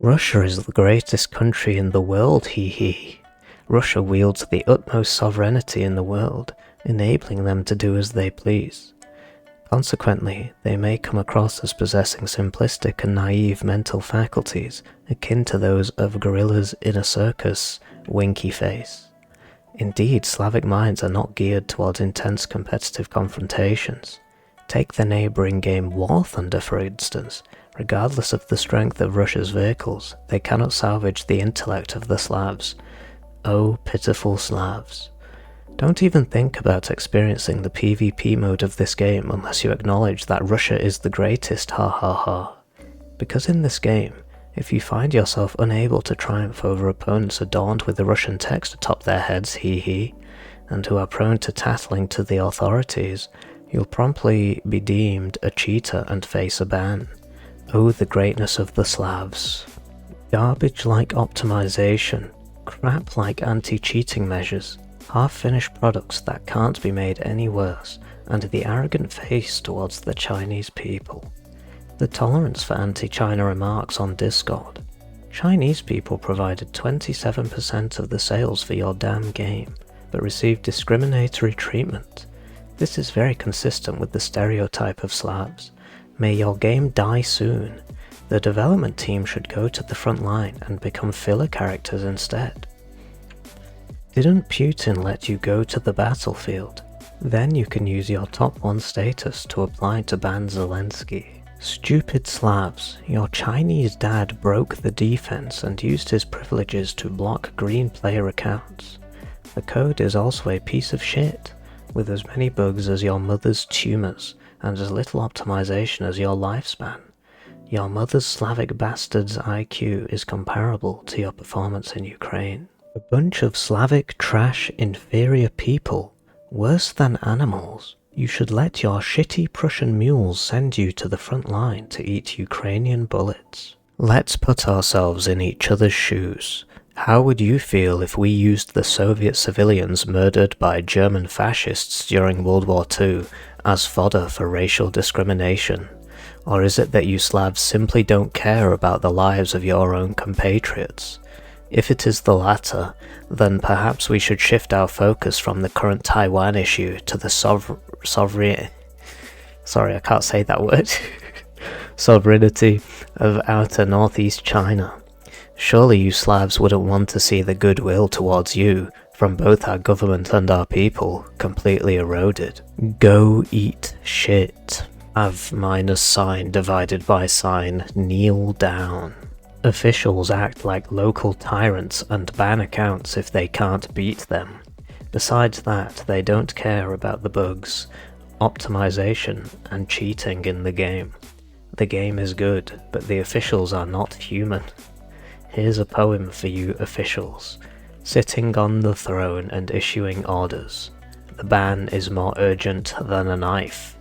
Russia is the greatest country in the world, heehee. Russia wields the utmost sovereignty in the world, enabling them to do as they please. Consequently, they may come across as possessing simplistic and naive mental faculties akin to those of gorillas in a circus, winky face. Indeed, Slavic minds are not geared towards intense competitive confrontations. Take the neighbouring game War Thunder, for instance. Regardless of the strength of Russia's vehicles, they cannot salvage the intellect of the Slavs. Oh, pitiful Slavs. Don't even think about experiencing the PvP mode of this game unless you acknowledge that Russia is the greatest, ha ha ha. Because in this game, if you find yourself unable to triumph over opponents adorned with the Russian text atop their heads, hee hee, and who are prone to tattling to the authorities, you'll promptly be deemed a cheater and face a ban. Oh, the greatness of the Slavs. Garbage-like optimization, crap-like anti-cheating measures, half-finished products that can't be made any worse, and the arrogant face towards the Chinese people. The tolerance for anti-China remarks on Discord. Chinese people provided 27% of the sales for your damn game, but received discriminatory treatment. This is very consistent with the stereotype of Slavs. May your game die soon. The development team should go to the front line and become filler characters instead. Didn't Putin let you go to the battlefield? Then you can use your top 1 status to apply to ban Zelensky. Stupid Slavs, your Chinese dad broke the defense and used his privileges to block green player accounts. The code is also a piece of shit, with as many bugs as your mother's tumors, and as little optimization as your lifespan. Your mother's Slavic bastard's IQ is comparable to your performance in Ukraine. A bunch of Slavic trash inferior people, worse than animals. You should let your shitty Prussian mules send you to the front line to eat Ukrainian bullets. Let's put ourselves in each other's shoes. How would you feel if we used the Soviet civilians murdered by German fascists during World War II as fodder for racial discrimination? Or is it that you Slavs simply don't care about the lives of your own compatriots? If it is the latter, then perhaps we should shift our focus from the current Taiwan issue to the sovereignty of outer northeast China. Surely you Slavs wouldn't want to see the goodwill towards you, from both our government and our people, completely eroded. Go eat shit. Have minus sign divided by sign, kneel down. Officials act like local tyrants and ban accounts if they can't beat them. Besides that, they don't care about the bugs, optimization, and cheating in the game. The game is good, but the officials are not human. Here's a poem for you officials. Sitting on the throne and issuing orders. The ban is more urgent than a knife.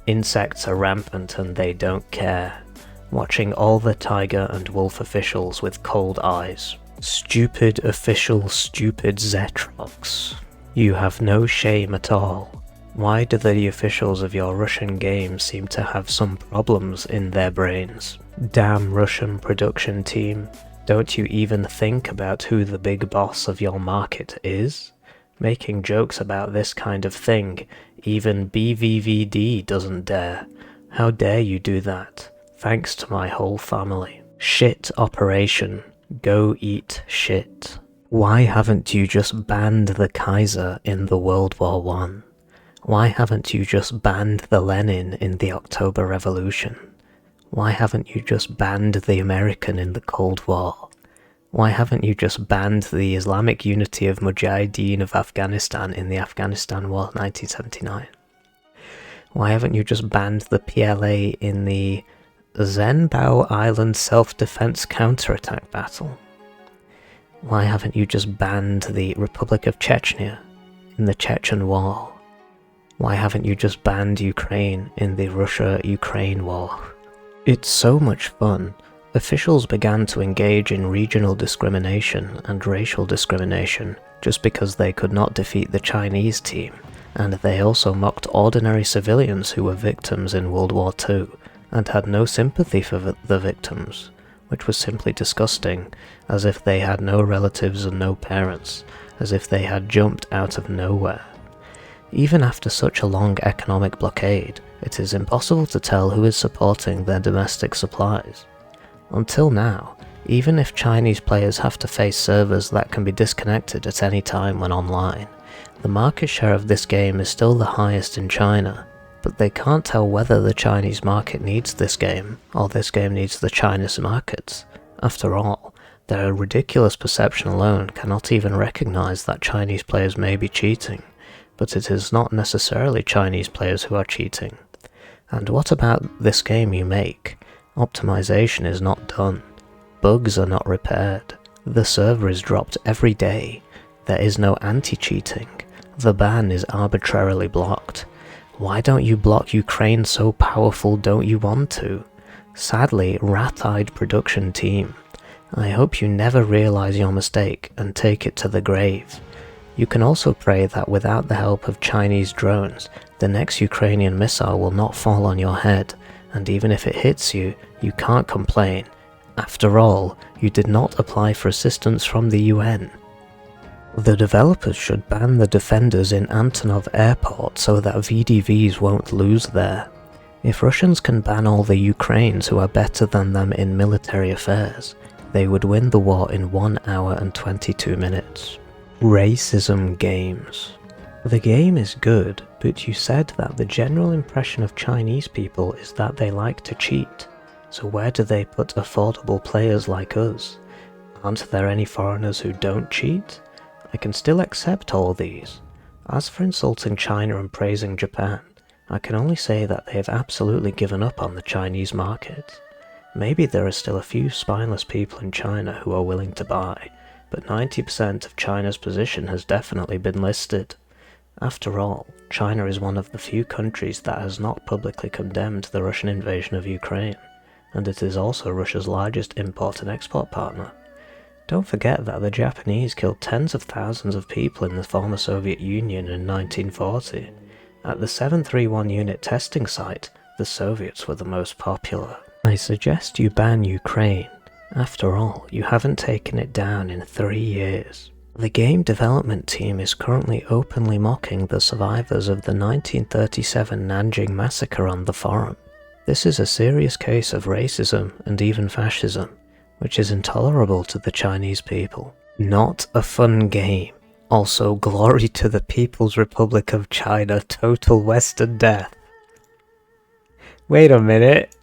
Insects are rampant and they don't care. Watching all the tiger and wolf officials with cold eyes. Stupid official, stupid Zetrox. You have no shame at all. Why do the officials of your Russian game seem to have some problems in their brains? Damn Russian production team. Don't you even think about who the big boss of your market is? Making jokes about this kind of thing, even BVVD doesn't dare. How dare you do that? Thanks to my whole family. Shit operation. Go eat shit. Why haven't you just banned the Kaiser in the World War I? Why haven't you just banned the Lenin in the October Revolution? Why haven't you just banned the American in the Cold War? Why haven't you just banned the Islamic Unity of Mujahideen of Afghanistan in the Afghanistan War 1979? Why haven't you just banned the PLA in the Zenbao Island self-defense counterattack battle? Why haven't you just banned the Republic of Chechnya in the Chechen War? Why haven't you just banned Ukraine in the Russia-Ukraine war? It's so much fun. Officials began to engage in regional discrimination and racial discrimination just because they could not defeat the Chinese team, and they also mocked ordinary civilians who were victims in World War II and had no sympathy for the victims. which was simply disgusting, as if they had no relatives and no parents, as if they had jumped out of nowhere. Even after such a long economic blockade, it is impossible to tell who is supporting their domestic supplies. Until now, even if Chinese players have to face servers that can be disconnected at any time when online, the market share of this game is still the highest in China, but they can't tell whether the Chinese market needs this game, or this game needs the Chinese markets. After all, their ridiculous perception alone cannot even recognize that Chinese players may be cheating, but it is not necessarily Chinese players who are cheating. And what about this game you make? Optimization is not done. Bugs are not repaired. The server is dropped every day. There is no anti-cheating. The ban is arbitrarily blocked. Why don't you block Ukraine so powerful, don't you want to? Sadly, rat-eyed production team. I hope you never realize your mistake and take it to the grave. You can also pray that without the help of Chinese drones, the next Ukrainian missile will not fall on your head, and even if it hits you, you can't complain. After all, you did not apply for assistance from the UN. The developers should ban the defenders in Antonov Airport so that VDVs won't lose there. If Russians can ban all the Ukrainians who are better than them in military affairs, they would win the war in 1 hour and 22 minutes. Racism games. The game is good, but you said that the general impression of Chinese people is that they like to cheat. So where do they put affordable players like us? Aren't there any foreigners who don't cheat? I can still accept all these. As for insulting China and praising Japan, I can only say that they have absolutely given up on the Chinese market. Maybe there are still a few spineless people in China who are willing to buy, but 90% of China's position has definitely been listed. After all, China is one of the few countries that has not publicly condemned the Russian invasion of Ukraine, and it is also Russia's largest import and export partner. Don't forget that the Japanese killed tens of thousands of people in the former Soviet Union in 1940. At the 731 unit testing site, the Soviets were the most popular. I suggest you ban Ukraine. After all, you haven't taken it down in 3 years. The game development team is currently openly mocking the survivors of the 1937 Nanjing massacre on the forum. This is a serious case of racism and even fascism, which is intolerable to the Chinese people. Not a fun game. Also, glory to the People's Republic of China, total Western death. Wait a minute.